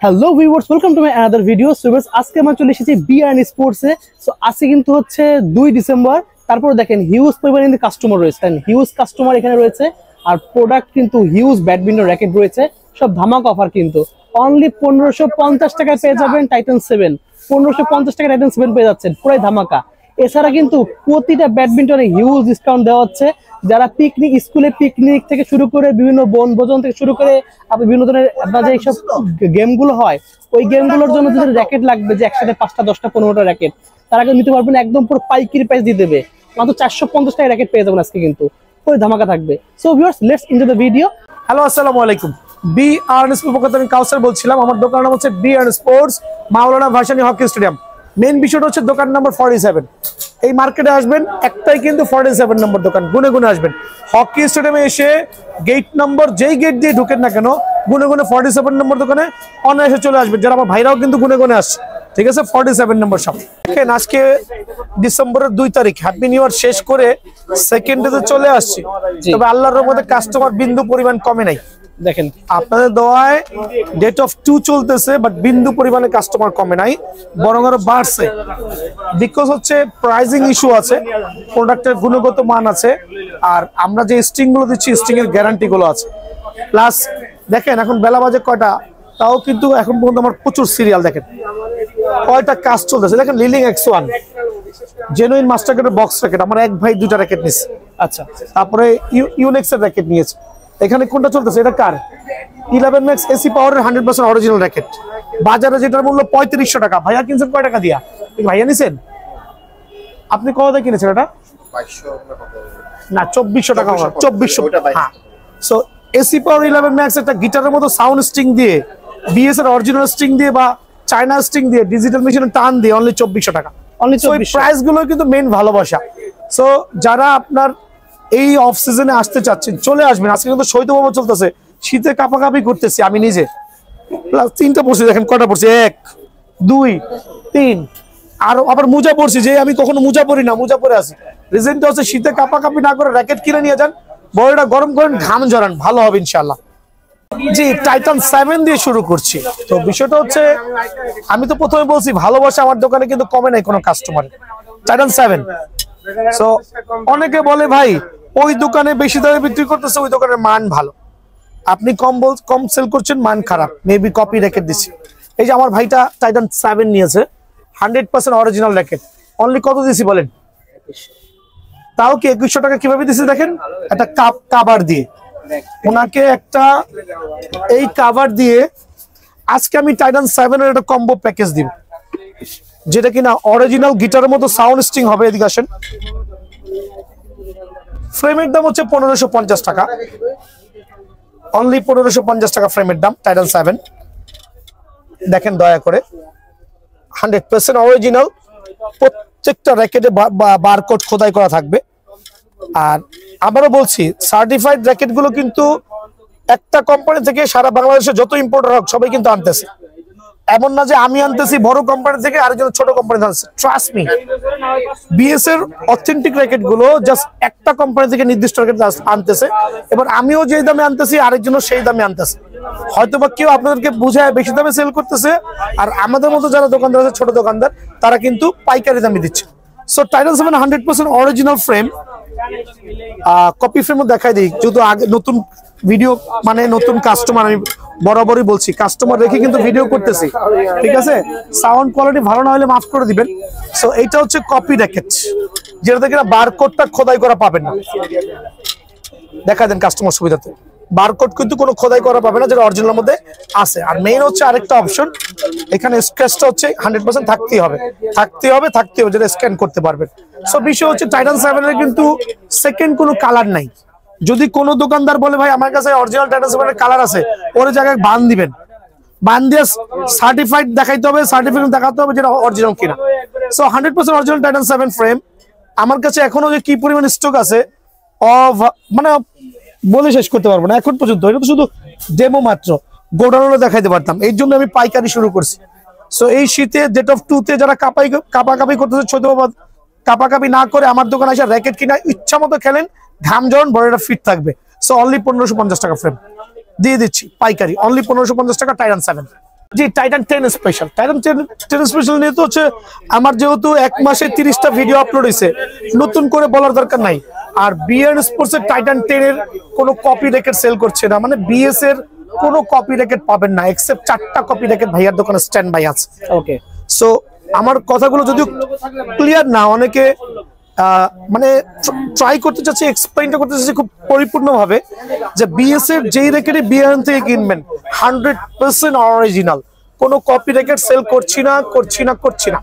Hello viewers, welcome to my another video. So viewers, আজকে আমরা চলে এসেছি বিআরএন স্পোর্টসে। সো আজকে কিন্তু হচ্ছে 2 ডিসেম্বর। তারপর দেখেন হিউজ পরিমাণে কিন্তু কাস্টমার রয়েছে, হিউজ কাস্টমার এখানে রয়েছে। আর প্রোডাক্ট কিন্তু হিউজ ব্যাডমিন্টন র্যাকেট রয়েছে, সব ধামাকা অফার। কিন্তু অনলি 1550 টাকায় পেয়ে যাবেন টাইটান 7। 1550 টাকায় টাইটান 7 পেয়ে যাচ্ছেন, পুরাই ধামাকা। এছাড়া কিন্তু প্রতিটা ব্যাডমিন্টনে হিউজ ডিসকাউন্ট দেওয়া হচ্ছে। যারা পিকনিক, স্কুলে পিকনিক থেকে শুরু করে বিভিন্ন বনভোজন থেকে শুরু করে আপনি বিভিন্ন ধরনের আপনার যে এইসব গেমগুলো হয়, ওই গেমগুলোর জন্য যদি র্যাকেট লাগবে, যে একসাথে 5টা 10টা 15টা র্যাকেট, তারা কিন্তু নিতে পারবেন একদম পুরো পাইকারি প্রাইস দিয়ে দেবে। মাত্র 450 টাকায় র্যাকেট পেয়ে যাবেন আজকে, কিন্তু পুরো ধামাকা থাকবে। So viewers, let's enjoy the video. Hello, আসসালামু আলাইকুম। বিআরএন স্পোর্টস পক্ষ থেকে কাউসার বলছিলাম। আমার দোকানের নাম হচ্ছে বিআরএন স্পোর্টস, মাওলানা ভাসানী হকি স্টেডিয়াম। মেইন বিষয়টা হচ্ছে দোকান নাম্বার 47। এই মার্কেটে আসবেন, একটাই কিন্তু 47 নম্বর দোকান, গুনে গুনে আসবেন। হকি স্টেডিয়ামে এসে গেট নম্বর, যেই গেট দিয়ে ঢুকেন না কেন, গুনে গুনে 47 নম্বর দোকানে অনায়াসে চলে আসবেন। যারা আমার ভাইরাও কিন্তু গুনে গুনে আসছে, ঠিক আছে। 47 নম্বর শপ। দেখেন, আজকে ডিসেম্বরের 2 তারিখ, হ্যাপি নিউ ইয়ার শেষ করে সেকেন্ডে চলে আসছি। তবে আল্লাহর রহমতে কাস্টমার বিন্দু পরিমাণ কমে নাই। দেখেন, আপনাদের দোয়ায় ডেট অফ 2 চলতেছে, বাট বিন্দু পরিমাণে কাস্টমার কমে নাই, বরং আরো বাড়ছে। বিকজ হচ্ছে প্রাইজিং ইস্যু আছে, প্রোডাক্টের গুণগত মান আছে, আর আমরা যে স্ট্রিং গুলো দিচ্ছি স্ট্রিং এর গ্যারান্টি গুলো আছে। প্লাস দেখেন, এখন বেলা বাজে কয়টা, তাও কিন্তু এখন পর্যন্ত আমার প্রচুর সিরিয়াল। দেখেন কয়টা কাজ চলতেছে। দেখেন, লিলিং X1 জেনুইন মাস্টার কার্ডের বক্স র্যাকেট, আমার এক ভাই 2টা র্যাকেট নিচ্ছে। আচ্ছা, তারপরে ইউনেক্স এর র্যাকেট নিয়েছে। এখানে কোনটা চলতেছে, এটা কার? 11 ম্যাক্স এসি পাওয়ারের 100% অরিজিনাল র্যাকেট। বাজারে যেটার মূল্য 3500 টাকা, ভাইয়া কিনছেন কয় টাকা দিয়া? ভাইয়া নিছেন? আপনি কত দিয়ে কিনেছেন এটা? 2200 না, 2400 টাকা। 2400। হ্যাঁ। সো এসি পাওয়ার 11 ম্যাক্স একটা গিটারের মতো সাউন্ড স্ট্রিং দিয়ে, বিএস এর অরিজিনাল স্ট্রিং দিয়ে বা চায়না স্ট্রিং দিয়ে, ডিজিটাল মেশিনে টান দিয়ে অনলি 2400 টাকা। অনলি 2400। প্রাইস গুলো কিন্তু মেইন ভালোবাসা। সো যারা আপনার এই অফ সিজনে আসতে চাচ্ছেন, চলে আসবেন। আজকে কিন্তু শৈত্যপ্রবাহ চলতেছে, শীতে কাঁপাকাঁপি করতেছি আমি নিজে। প্লাস 3টা পড়ছি, দেখেন কয়টা পড়ছি, 1 2 3, আর আবার মোজা পড়ছি, যে আমি কখনো মোজা পরি না, মোজা পরে আছি। রিজনটা হচ্ছে শীতে কাঁপাকাঁপি না করে র্যাকেট কিনে নিয়ে যান, বডিটা গরম করেন, ঘাম ঝরান, ভালো হবে ইনশাআল্লাহ। জি, টাইটান 7 দিয়ে শুরু করছি। তো বিষয়টা হচ্ছে, আমি তো প্রথমে বলছি ভালোবাসা আমার দোকানে কিন্তু কমে নাই কোনো কাস্টমার। টাইটান 7। সো অনেকে বলে ভাই ওই দোকানে বেশি দামে বিক্রি করতেছে, ওই দোকানের মান ভালো, আপনি কম সেল করছেন, মান খারাপ, মেবি কপি র্যাকেট দিচ্ছি। এই যে আমার ভাইটা টাইটান 7 নিয়েছে, 100% অরিজিনাল র্যাকেট। অনলি কত দিছি বলেন? তাও কি 2100 টাকা। কিভাবে দিছি দেখেন, একটা কাভার দিয়ে ওনাকে, একটা এই কাভার দিয়ে আজকে আমি টাইটান 7 এর একটা কম্বো প্যাকেজ দিব, যেটা কিনা অরিজিনাল গিটারের মতো সাউন্ড স্ট্রিং হবে। এদিকে আসেন। ফ্রেমের দাম হচ্ছে 1550 টাকা, অনলি 1550 টাকা ফ্রেমের দাম টাইটান 7। দেখেন দয়া করে, 100% অরিজিনাল, প্রত্যেকটা র্যাকেটে বারকোড খোদাই করা থাকবে। আর আবারও বলছি, সার্টিফাইড র্যাকেট গুলো কিন্তু একটা কোম্পানি থেকে সারা বাংলাদেশে যত ইম্পোর্টার হোক সবাই কিন্তু আনতেছে। এমন না যে আমি আনতেছি বড় কোম্পানি থেকে, আরেকজন ছোট কোম্পানি আনতেছে। ট্রাস্ট মি, বিএস এর অথেন্টিক র্যাকেট গুলো জাস্ট একটা কোম্পানি থেকে নির্দিষ্ট র্যাকেট আনতেছে। এবার আমিও যেই দামে আনতেছি, আরেকজনও সেই দামে আনতেছে। হয়তোবা কেউ আপনাদেরকে বুঝায় বেশি দামে সেল করতেছে, আর আমাদের মতো যারা দোকানদার আছে, ছোট দোকানদার, তারা কিন্তু পাইকারি দামে দিচ্ছে। So Titan 7 100% original frame, copy ফ্রেমও দেখাই দিই। যেহেতু আগে নতুন ভিডিও, মানে নতুন কাস্টমার, আমি বরাবরই বলছি কাস্টমার রেখে কিন্তু ভিডিও করতেছি, ঠিক আছে। সাউন্ড কোয়ালিটি ভালো না হলে মাফ করে দিবেন। সো এইটা হচ্ছে কপি র্যাকেট, যেটাতে কিনা বারকোডটা খোদাই করা পাবেন না। দেখা দেন কাস্টমার সুবিধাতে, বারকোড কিন্তু কোনো খোদাই করা পাবে না, যেটা অরিজিনাল মধ্যে আছে। আর মেইন হচ্ছে আরেকটা অপশন, এখানে স্ক্র্যাচটা হচ্ছে 100% থাকতেই হবে, যেটা স্ক্যান করতে পারবেন। সো বিষয় হচ্ছে টাইটান 7 এর কিন্তু সেকেন্ড কোনো কালার নাই। যদি কোনো দোকানদার বলে ভাই আমার কাছে অরিজিনাল টাইটান 7 এর কালার আছে, ওর জায়গায় বান দিবেন, বান দিয়ে সার্টিফাইড দেখাইতে হবে, সার্টিফিকেট দেখাতে হবে যেটা অরিজিনাল কিনা। সো 100% অরিজিনাল টাইটান 7 ফ্রেম আমার কাছে এখনো যে কি পরিমাণ স্টক আছে, মানে বলে শেষ করতে পারবো না এখন পর্যন্ত। এটা তো শুধু ডেমো মাত্র, গোডাউনে দেখাইতে পারতাম, এই জন্য আমি পাইকারি শুরু করছি। সো এই শীতে ডেট অফ 2 তে যারা কাপাকাপি করতেছে, কাপাকাপি না করে আমার দোকানে এসে র্যাকেট কিনা ইচ্ছা মতো খেলেন, ঘাম জন, বডিটা ফিট থাকবে। সো অনলি 1550 টাকা ফ্রেম দিয়ে দিচ্ছি পাইকারি, অনলি 1550 টাকা টাইটান 7। জি টাইটান 10 স্পেশাল, টাইটান 10 স্পেশাল নিয়ে তো হচ্ছে আমার যেহেতু 1 মাসে 30টা ভিডিও আপলোড হয়েছে, নতুন করে বলার দরকার নাই। আর বিএন স্পোর্টস এর টাইটান 10 এর কোনো কপি র্যাকেট সেল করছে না, মানে বিএস এর কোনো কপি র্যাকেট পাবেন না, এক্সেপ্ট 4টা কপি র্যাকেট ভাইয়ার দোকানে স্ট্যান্ড বাই আছে। ওকে, সো আমার কথাগুলো যদিও ক্লিয়ার না, অনেকে মানে ট্রাই করতে চাচ্ছি, এক্সপ্লেইনটা করতে চাচ্ছি খুব পরিপূর্ণভাবে, যে বিএস এর যেই র্যাকেটে বিএন থেকে কিনবেন 100% অরিজিনাল, কোনো কপি র্যাকেট সেল করছি না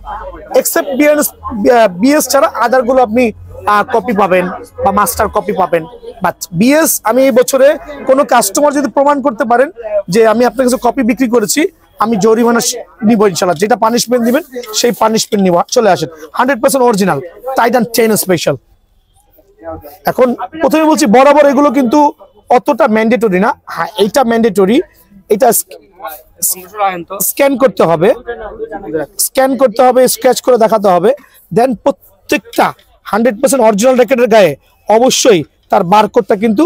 এক্সেপ্ট বিএস ছাড়া আদার গুলো আপনি কপি পাবেন বা মাস্টার কপি পাবেন। বাট বিএস আমি এই বছরে কোনো কাস্টমার যদি প্রমাণ করতে পারেন যে আমি আপনার কাছে কপি বিক্রি করেছি, আমি জরিমানা নিব ইনশাআল্লাহ, যেটা পানিশমেন্ট দিবেন সেই পানিশমেন্ট নিব। চলে আসেন 100% অরিজিনাল টাইটান 10 স্পেশাল। এখন প্রথমে বলছি বরাবর এগুলো কিন্তু অতটা ম্যান্ডেটরি না। হ্যাঁ এইটা ম্যান্ডেটরি, এটা স্ক্যান করতে হবে, স্ক্র্যাচ করে দেখাতে হবে। দেন প্রত্যেকটা 100% অরিজিনাল র্যাকেটের গায়ে অবশ্যই তার বারকোডটা কিন্তু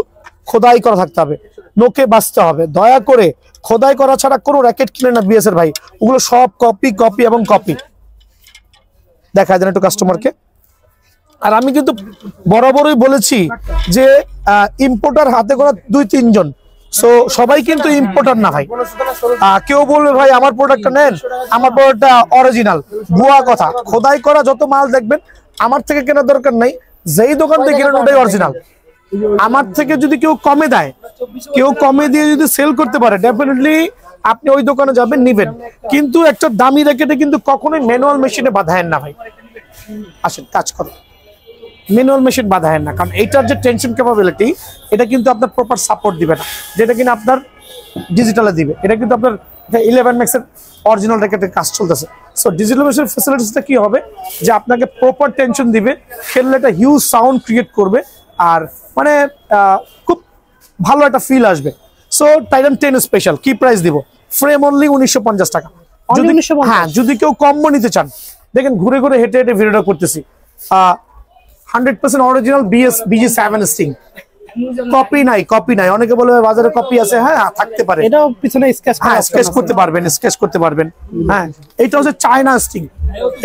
খোদাই করা থাকতে হবে, নোকে বাঁচতে হবে। দয়া করে খোদাই করা ছাড়া কোনো র্যাকেট কিনে না বিএস এর ভাই, ওগুলো সব কপি এবং কপি। দেখা যায় একটু কাস্টমারকে। আর আমি কিন্তু বরাবরই বলেছি যে ইম্পোর্টার হাতে গোনা 2-3 জন, সো সবাই কিন্তু ইম্পোর্টার না ভাই। কেউ বলবে ভাই আমার প্রোডাক্টটা নেন, আমার প্রোডাক্টটা অরিজিনাল, ভুয়া কথা। খোদাই করা যত মাল দেখবেন আমার থেকে কেনার দরকার নাই, যেই দোকান থেকে কেনেন ওটাই অরিজিনাল। আমার থেকে যদি কেউ কমে দেয়, কেউ কমে দিয়ে যদি সেল করতে পারে, ডেফিনেটলি আপনি ওই দোকানে যাবেন নিবেন। কিন্তু একটা দামি র্যাকেটে কিন্তু কখনোই ম্যানুয়াল মেশিনে বাঁধায়েন না ভাই। আসেন কাজ করো, ম্যানুয়াল মেশিন বাঁধায়েন না, কারণ এইটার যে টেনশন ক্যাপাবিলিটি এটা কিন্তু আপনার প্রপার সাপোর্ট দিবে না, যেটা কিনা আপনার ডিজিটালে দিবে। এটা কিন্তু আপনার 11 ম্যাক্সের অরিজিনাল র্যাকেটের কাজ চলতেছে। সো ডিজিটাল মেশিনের ফ্যাসিলিটিসটা কি হবে, যে আপনাকে প্রপার টেনশন দিবে, খেললে একটা হিউজ সাউন্ড ক্রিয়েট করবে, আর মানে খুব ভালো একটা ফিল আসবে। সো টাইটান 10 স্পেশাল কি প্রাইস দিব? ফ্রেম অনলি 1950 টাকা। হ্যাঁ, যদি কেউ কম্বো নিতে চান, দেখেন ঘুরে ঘুরে হেঁটে হেঁটে ভিডিওটা করতেছি। 100% অরিজিনাল BG7 স্টিং, কপি নাই। অনেকে বলে বাজারে কপি আছে, হ্যাঁ থাকতে পারে, এটাও পিছনে স্কেচ করতে পারবেন। হ্যাঁ এটা হচ্ছে চায়না স্টিং,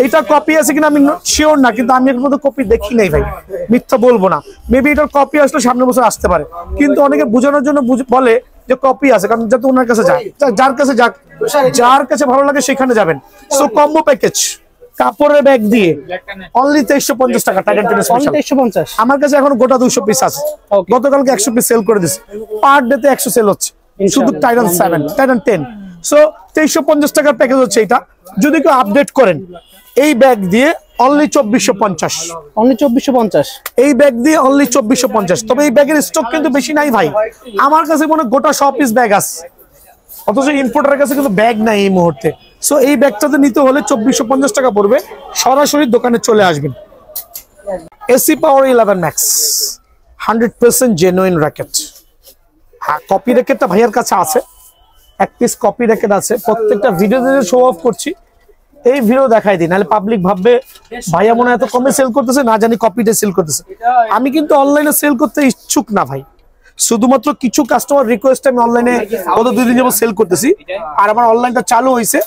এটা কপি আছে কিনা আমি শিওর না, কিন্তু আমি এর মধ্যে কপি দেখি নাই ভাই, মিথ্যা বলবো না। মেবি এটার কপি আসলে সামনের বছর আসতে পারে, কিন্তু অনেকে বোঝানোর জন্য বলে যে কপি আছে, কারণ যাতে ওনার কাছে যায়, যার কাছে ভালো লাগে সেখানে যাবেন। সো কম্বো প্যাকেজ কাপড়ের ব্যাগ দিয়ে অনলি 2350 টাকা টাইটান 10 স্পেশাল। 2350 আমার কাছে এখন গোটা 200 পিস আছে, গতকালকে 100 পিস সেল করে দিছি, পার ডে তে 100 সেল হচ্ছে শুধু টাইটান 7 টাইটান 10। সো 2350 টাকার প্যাকেজ হচ্ছে এটা। যদি কেউ আপডেট করেন এই ব্যাগ দিয়ে অনলি 2450, এই ব্যাগ দিয়ে অনলি 2450। তবে এই ব্যাগের স্টক কিন্তু বেশি নাই ভাই, আমার কাছে মনে গোটা 100 পিস ব্যাগ আছে, অথচ ইম্পোর্টারের কাছে কিন্তু ব্যাগ নাই এই মুহূর্তে। সো এই ব্যাগটাতে নিতে হলে 2450 টাকা পড়বে, সরাসরি দোকানে চলে আসবেন। এসি পাওয়ার 11 ম্যাক্স 100% জেনুইন র্যাকেট। হ্যাঁ কপি র্যাকেটটা ভাইয়ার কাছে আছে, 1 পিস কপি র্যাকেট আছে। প্রত্যেকটা ভিডিওতে শো অফ করছি, এই ভিডিও দেখাই দিই, নাহলে পাবলিক ভাববে ভাইয়া মনে হয় এত কমে সেল করতেছে, না জানি কপিতে সেল করতেছে। আমি কিন্তু অনলাইনে সেল করতে ইচ্ছুক না ভাই, শুধুমাত্র কিছু কাস্টমার রিকোয়েস্ট আমি অনলাইনে গত 2 দিন যাবত সেল করতেছি। আর আমার অনলাইনটা চালু হয়েছে,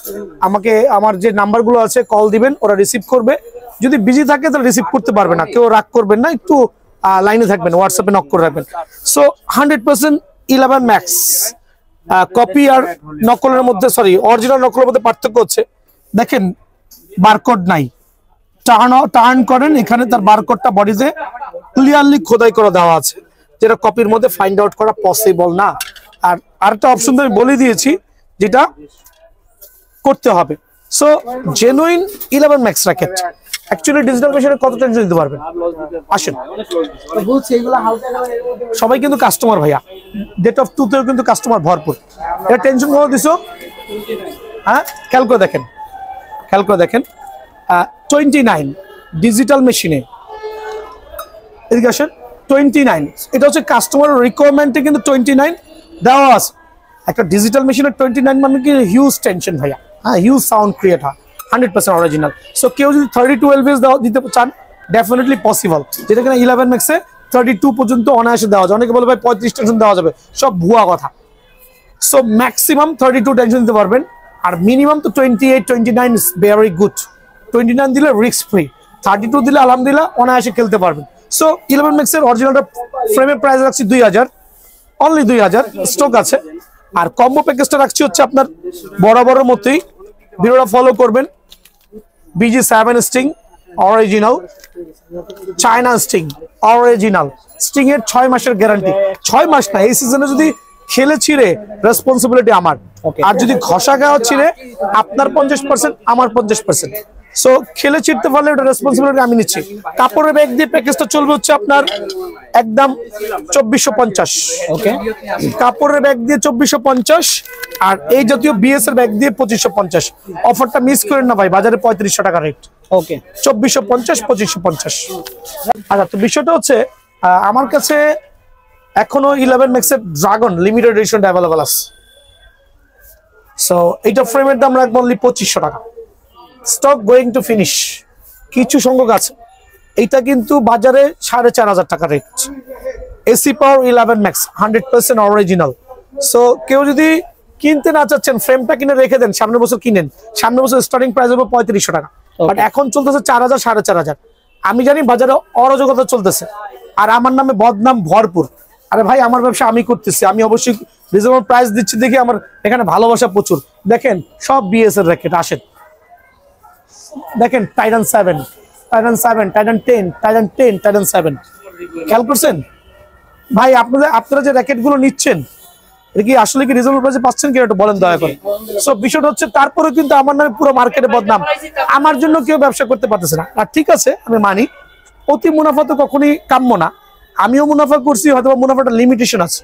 আমাকে আমার যে নাম্বারগুলো আছে কল দিবেন, ওরা রিসিভ করবে। যদি বিজি থাকে তাহলে রিসিভ করতে পারবে না, কেউ রাগ করবেন না, একটু লাইনে থাকবেন, হোয়াটসঅ্যাপে নক করে রাখবেন। সো 100% 11 ম্যাক্স কপি আর নকলের মধ্যে, সরি অরিজিনাল নকলের মধ্যে পার্থক্য হচ্ছে, দেখেন বারকোড নাই, টার্ন করেন এখানে তার বারকোডটা বডিতে ক্লিয়ারলি খোদাই করে দেওয়া আছে, যেটা কপির মধ্যে ফাইন্ড আউট করা পসিবল না। আর আরেকটা অপশন তো আমি বলে দিয়েছি যেটা করতে হবে। So genuine 11 max racket. Actually digital মেশিনে কত টেনশন দিতে পারবেন? আসেন, সবাই কিন্তু কাস্টমার ভাইয়া, ডেট অফ টুতেও কিন্তু কাস্টমার ভরপুর। এটা টেনশন কত দিছো? হ্যাঁ খেয়াল করে দেখেন 29 ডিজিটাল মেশিনে, এদিকে আসেন 29। এটা হচ্ছে কাস্টমারের রিকোয়ারমেন্টে কিন্তু 29 দেওয়া আছে। একটা ডিজিটাল মেশিনের 29 মানে কি হিউজ টেনশন ভাইয়া, হ্যাঁ হিউজ সাউন্ড ক্রিয়েট হয়, 100% অরিজিনাল। সো কেউ যদি 32 এলবিএস দিতে চান ডেফিনেটলি পসিবল, যেটা কিনা 11 ম্যাক্সে 32 পর্যন্ত অনায়াসে দেওয়া যায়। অনেকে বলে ভাই 35 টেনশন দেওয়া যাবে, সব ভুয়া কথা। সো ম্যাক্সিমাম 32 টেনশন দিতে পারবেন। আর মিনিমাম তো 28 29 ইজ ভেরি গুড। 29 দিলে রিস্ক ফ্রি, 32 দিলে আলহামদুলিল্লাহ অনায়াসে খেলতে পারবেন। সো 11 ম্যাক্সের অরিজিনালটা ফ্রেমের প্রাইস রাখছি 2000, অনলি 2000 স্টক আছে। আর কম্বো প্যাকেজটা রাখছি হচ্ছে আপনার বরাবরের মতোই, ভিডিওটা ফলো করবেন। BG7 Sting original, China Sting original, Sting এর 6 মাসের গ্যারান্টি। 6 মাস না, এই সিজনে যদি খেলে ছিঁড়ে রেসপন্সিবিলিটি আমার, আর যদি ঘষা খাওয়া ছিঁড়ে আপনার 50%, আমার 50%। সো খেলে ছিঁড়তে পারলে ওটা রেসপন্সিবিলিটি আমি নিচ্ছি। কাপড়ের ব্যাগ দিয়ে প্যাকেজটা চলবে হচ্ছে আপনার একদম 2450। ওকে, কাপড়ের ব্যাগ দিয়ে 2450, আর এই জাতীয় BS এর ব্যাগ দিয়ে 2550। অফারটা মিস করেন না ভাই, বাজারে 3500 টাকা রেট। ওকে, 2450 2550। আচ্ছা, তো বিষয়টা হচ্ছে আমার কাছে এখনো 11 ম্যাক্সের ড্রাগন লিমিটেড এডিশন অ্যাভেলেবল আছে। সো এইটা ফ্রেমের দাম রাখবো অনলি 2500 টাকা। স্টক গোয়িং টু ফিনিশ, কিছু সংখ্যক আছে। এইটা কিন্তু বাজারে 4500 টাকা রেট। এসি পাওয়ার 11 ম্যাক্স 100% অরিজিনাল। সো কেউ যদি কিনতে না চাচ্ছেন, ফ্রেমটা কিনে রেখে দেন, সামনের বছর কিনেন। সামনের বছর স্টার্টিং প্রাইস হবে 3500 টাকা, বাট এখন চলতেছে 4000 4500। আমি জানি বাজারে অরাজকতা চলতেছে, আর আমার নামে বদনাম ভরপুর। আরে ভাই, আমার ব্যবসা আমি করতেছি, আমি অবশ্যই রিজনেবল প্রাইস দিচ্ছি দেখি আমার এখানে ভালোবাসা প্রচুর। দেখেন সব BS এর র্যাকেট আসেন, দেখেন Titan 7, Titan 7, Titan 10, Titan 10, Titan 7। খেয়াল করছেন ভাই? আপনারা যে র্যাকেট গুলো নিচ্ছেন, এটা কি আসলে কি রিজনেবল প্রাইসে পাচ্ছেন কিনা একটু বলেন দয়া করে। সো বিষয়টা হচ্ছে তারপরে কিন্তু আমার নামে পুরো মার্কেটে বদনাম, আমার জন্য কেউ ব্যবসা করতে পারতেছে না। আর ঠিক আছে, আমি মানি অতি মুনাফা তো কখনোই কাম্য না। আমিও মুনাফা করছি, হয়তো মুনাফাটা লিমিটেশন আছে।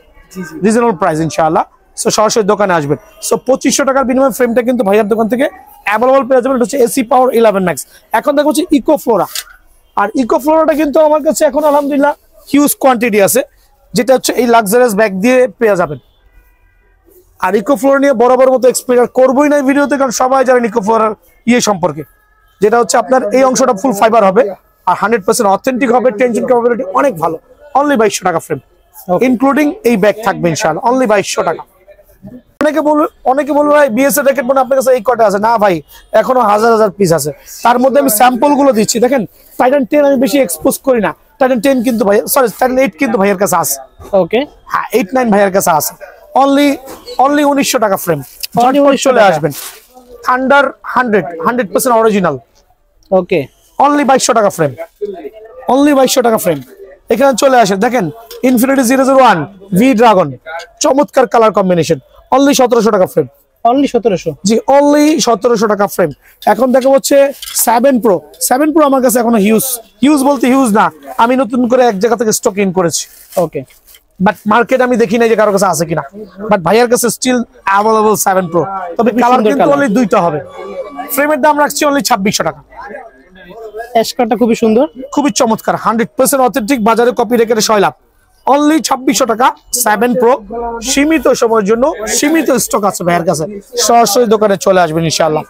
রিজনেবল প্রাইস ইনশাআল্লাহ। সো সরাসরি দোকানে আসবেন। সো 2500 টাকার বিনিময়ে ফ্রেমটা কিন্তু ভাইয়ার দোকান থেকে অ্যাভেলেবল পেয়ে যাবেন। এটা হচ্ছে এসি পাওয়ার 11 ম্যাক্স। এখন দেখো হচ্ছে ইকো ফ্লোরা, আর ইকো ফ্লোরাটা কিন্তু আমার কাছে এখন আলহামদুলিল্লাহ হিউজ কোয়ান্টিটি আছে, যেটা হচ্ছে এই লাক্সারিয়াস ব্যাগ দিয়ে পেয়ে যাবেন। আর ইকো ফ্লোরা নিয়ে বরাবর মতো এক্সপ্লেন করবোই না ভিডিওতে, কারণ সবাই জানেন ইকো ফ্লোরার সম্পর্কে। যেটা হচ্ছে আপনার এই অংশটা ফুল ফাইবার হবে, আর 100% অথেন্টিক হবে, টেনশন ক্যাপাবিলিটি অনেক ভালো। অনলি 2200 টাকা ফ্রেম, ইনক্লুডিং এই ব্যাগ থাকবে ইনশাআল্লাহ। অনলি 2200 টাকা। অনেকে বলবে ভাই BS এর র্যাকেট মানে আপনার কাছে এই কটা আছে? না ভাই, এখনো হাজার হাজার পিস আছে। তার মধ্যে আমি স্যাম্পল গুলো দিচ্ছি। দেখেন টাইটান 10 আমি বেশি এক্সপোজ করি না। টাইটান 10 কিন্তু ভাই, সরি টাইটান 8 কিন্তু ভাইয়ের কাছে আছে। ওকে, হ্যাঁ 8 9 ভাইয়ের কাছে আছে। অনলি 1900 টাকা ফ্রেম, চলে আসবেন। Thunder 100% original. ওকে, অনলি 2200 টাকা ফ্রেম, অনলি 2200 টাকা ফ্রেম। এখানে চলে আসেন, দেখেন ইনফিনিটি 001 ভি ড্রাগন, চমৎকার কালার কম্বিনেশন। অনলি 1700 টাকা ফ্রেম, অনলি 1700। জি অনলি 1700 টাকা ফ্রেম। এখন দেখো হচ্ছে 7 প্রো। 7 প্রো আমার কাছে এখনো হিউজ বলতে হিউজ না, আমি নতুন করে এক জায়গা থেকে স্টক ইন করেছি। ওকে, বাট মার্কেট আমি দেখি নাই যে কারো কাছে আছে কিনা, বাট ভাইয়ার কাছে স্টিল অ্যাভেলেবল 7 প্রো। তবে কালার কিন্তু অনলি দুইটা হবে। ফ্রেমের দাম রাখছি অনলি 2600 টাকা। এসকারটা খুবই সুন্দর, খুবই চমৎকার, 100% অথেন্টিক, বাজারে কপি রেখে 6 লাখ। অনলি 2600 টাকা 7 প্রো। সীমিত সময়ের জন্য সীমিত স্টক আছে ভাইয়ের কাছে, সরাসরি দোকানে চলে আসবেন ইনশাআল্লাহ।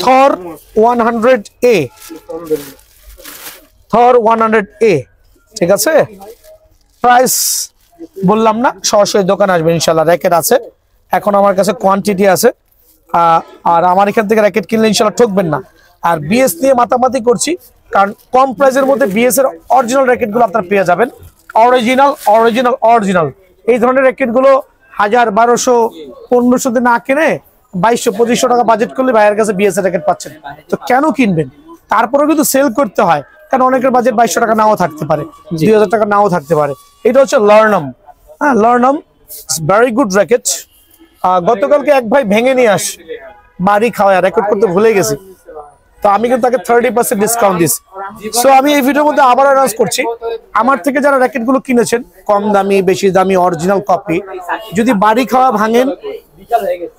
থর 100A, থর 100A, ঠিক আছে? প্রাইস বললাম না, সরাসরি দোকানে আসবেন ইনশাআল্লাহ। র্যাকেট আছে এখন আমার কাছে কোয়ান্টিটি আছে, আর আমার এখান থেকে র্যাকেট কিনলে ইনশাআল্লাহ ঠকবেন না। আর BS নিয়ে মাতামাতি করছি, কারণ কম প্রাইসের মধ্যে BS এর অরিজিনাল র্যাকেট গুলো আপনারা পেয়ে যাবেন। অরিজিনাল অরিজিনাল অরিজিনাল এই ধরনের র্যাকেট গুলো 1000 1200 1500 দিয়ে না কিনে 2200 2500 টাকা বাজেট করলে ভাইয়ের কাছে BS এর র্যাকেট পাচ্ছেন। তো কেন কিনবেন? তারপরেও কিন্তু সেল করতে হয়, কারণ অনেকের বাজেট 2200 টাকা নাও থাকতে পারে, 2000 টাকা নাও থাকতে পারে। এটা হচ্ছে লার্নাম। হ্যাঁ, লার্নাম ভেরি গুড র্যাকেট। গতকালকে এক ভাই ভেঙে নিয়ে আসে, বাড়ি খাওয়া রেকর্ড করতে ভুলে গেছি, তো আমি কিন্তু তাকে 30% ডিসকাউন্ট দিচ্ছি। সো আমি এই ভিডিওর মধ্যে আবার অ্যানাউন্স করছি, আমার থেকে যারা র্যাকেট গুলো কিনেছেন কম দামি বেশি দামি অরিজিনাল কপি, যদি বাড়ি খাওয়া ভাঙেন,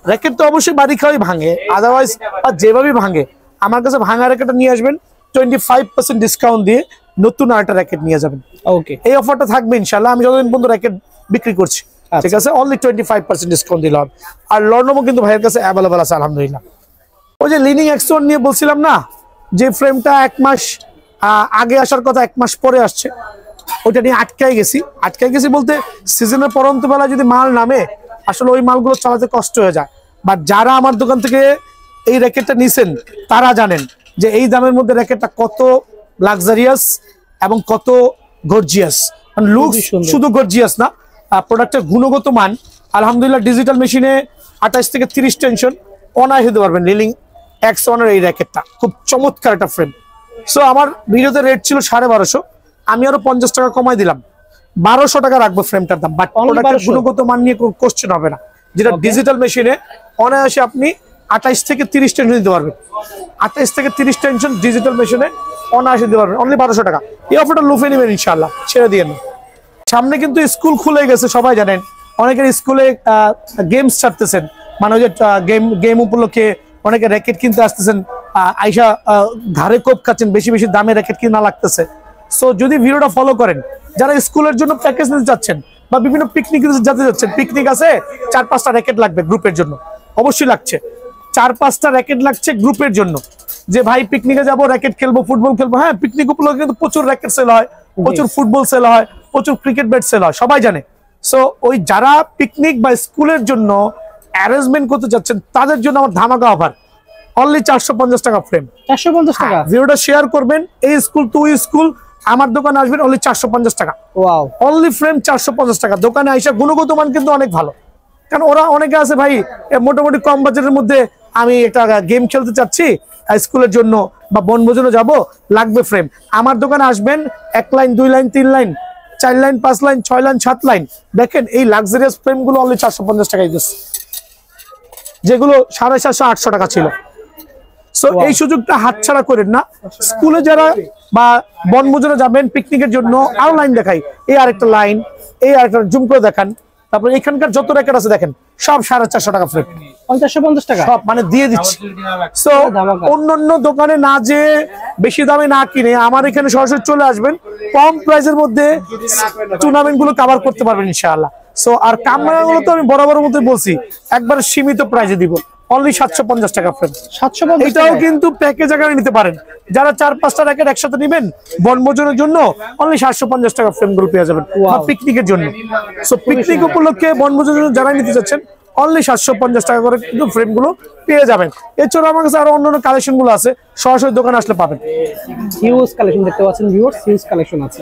র্যাকেট তো অবশ্যই বাড়ি খাওয়াই ভাঙে, আদারওয়াইজ আর যেভাবেই ভাঙে আমার কাছে ভাঙা র্যাকেটটা নিয়ে আসবেন, 25% ডিসকাউন্ট দিয়ে নতুন আরেকটা র্যাকেট নিয়ে যাবেন। ওকে, এই অফারটা থাকবে ইনশাআল্লাহ, আমি যতদিন পর্যন্ত র্যাকেট বিক্রি করছি। ঠিক আছে, অনলি 25% ডিসকাউন্ট দিলে হবে। আর লর্নমও কিন্তু ভাইয়ের কাছে অ্যাভেলেবল আছে আলহামদুলিল্লাহ। ওই যে লিনিং X1 নিয়ে বলছিলাম না, যে ফ্রেমটা 1 মাস আগে আসার কথা 1 মাস পরে আসছে, ওইটা নিয়ে আটকাই গেছি বলতে সিজনের পরন্ত বেলা যদি মাল নামে আসলে ওই মালগুলো চালাতে কষ্ট হয়ে যায়। বাট যারা আমার দোকান থেকে এই র্যাকেটটা নিছেন তারা জানেন যে এই দামের মধ্যে র্যাকেটটা কত লাক্সারিয়াস এবং কত গর্জিয়াস। মানে লুক শুধু গর্জিয়াস না, প্রোডাক্টের গুণগত মান আলহামদুলিল্লাহ। ডিজিটাল মেশিনে 28 থেকে 30 টেনশন অনায়াসে দিতে পারবেন। লিলিং X1 এর এই র্যাকেটটা খুব চমৎকার একটা ফ্রেম। সো আমার ভিডিওতে রেট ছিল 1250, আমি আরো 50 টাকা কমাই দিলাম, 1200 টাকা রাখবো ফ্রেমটার দাম। বাট প্রোডাক্টের গুণগত মান নিয়ে কোনো কোশ্চেন হবে না, যেটা ডিজিটাল মেশিনে অনায়াসে আপনি 28 থেকে 30 টেনশন দিতে পারবেন। 28 থেকে 30 টেনশন ডিজিটাল মেশিনে অনায়াসে দিতে পারবেন, অনলি 1200 টাকা। এই অফারটা লুফে নেবেন ইনশাআল্লাহ, ছেড়ে দিয়ে নেন। সামনে কিন্তু স্কুল খুলে গেছে, সবাই জানেন। অনেকের স্কুলে গেমস ছাড়তেছেন, মানে ওই যে গেম উপলক্ষে অনেকে র্যাকেট কিনতে আসতেছেন, আইসা ঘাড়ে কোপ খাচ্ছেন, বেশি বেশি দামে র্যাকেট কিনা লাগতেছে। সো যদি ভিডিওটা ফলো করেন, যারা স্কুলের জন্য প্যাকেজ নিতে যাচ্ছেন বা বিভিন্ন পিকনিক যেতে যাচ্ছেন, পিকনিক আছে 4-5টা র্যাকেট লাগবে গ্রুপের জন্য, অবশ্যই লাগছে 4-5টা র্যাকেট লাগছে গ্রুপের জন্য। যে ভাই পিকনিকে যাবো, র্যাকেট খেলবো, ফুটবল খেলবো, হ্যাঁ পিকনিক উপলক্ষে কিন্তু প্রচুর র্যাকেট সেল হয়, প্রচুর ফুটবল সেল হয়, প্রচুর ক্রিকেট ব্যাট সেল হয়, সবাই জানে। সো ওই যারা পিকনিক বা স্কুলের জন্য অ্যারেঞ্জমেন্ট করতে যাচ্ছেন তাদের জন্য আমার ধামাকা অফার, অনলি 450 টাকা ফ্রেম। 450 টাকা। ভিডিওটা শেয়ার করবেন, এই স্কুল টু স্কুল আমার দোকানে আসবেন, অনলি 450 টাকা। ওয়াও, অনলি ফ্রেম 450 টাকা। দোকানে আইসা গুণগত মান কিন্তু অনেক ভালো, কারণ ওরা অনেকে আছে ভাই মোটামুটি কম বাজেটের মধ্যে আমি একটা গেম খেলতে চাচ্ছি স্কুলের জন্য বা বনভোজনে যাব, লাগবে ফ্রেম। আমার দোকানে আসবেন, 1 line 2 line 3 line 4 line 5 line 6 line 7 line, দেখেন এই লাক্সারিয়াস ফ্রেম গুলো অনলি 450 টাকায় দিচ্ছে, যেগুলো 750-800 টাকা ছিল। সো এই সুযোগটা হাতছাড়া করেন না। স্কুলে যারা বা বনভোজনে যাবেন পিকনিকের জন্য, আরো লাইন দেখাই, এই আরেকটা লাইন, এই আরেকটা জুম করে দেখান। তারপরে এখানকার যত র্যাকেট আছে দেখেন, সব 450 টাকা ফ্রেম, 450 টাকা সব মানে দিয়ে দিচ্ছি। সো অন্য দোকানে না যে বেশি দামে না কিনে আমার এখানে সরাসরি চলে আসবেন, কম প্রাইসের মধ্যে টুর্নামেন্ট গুলো কভার করতে পারবেন ইনশাআল্লাহ। সো আর ক্যামেরাগুলো তো আমি বরাবর মতো বলছি, একবার সীমিত প্রাইসে দিব, অনলি 750 টাকা ফ্রেম। 750 এটাও কিন্তু প্যাকেজ আকারে নিতে পারেন। যারা 4-5টা র্যাকেট একসাথে নেবেন বনভোজনের জন্য, অনলি 750 টাকা ফ্রেম গুলো পেয়ে যাবেন, বা পিকনিকের জন্য। সো পিকনিক উপলক্ষে বনভোজনের জন্য যারা নিতে চাচ্ছেন, অনলি 750 টাকা করে কিন্তু ফ্রেম গুলো পেয়ে যাবেন। এছাড়াও আমার কাছে আরো অন্যান্য কালেকশন গুলো আছে, সরাসরি দোকানে আসলে পাবেন। হিউজ কালেকশন দেখতে পাচ্ছেন ভিউয়ার্স, হিউজ কালেকশন আছে।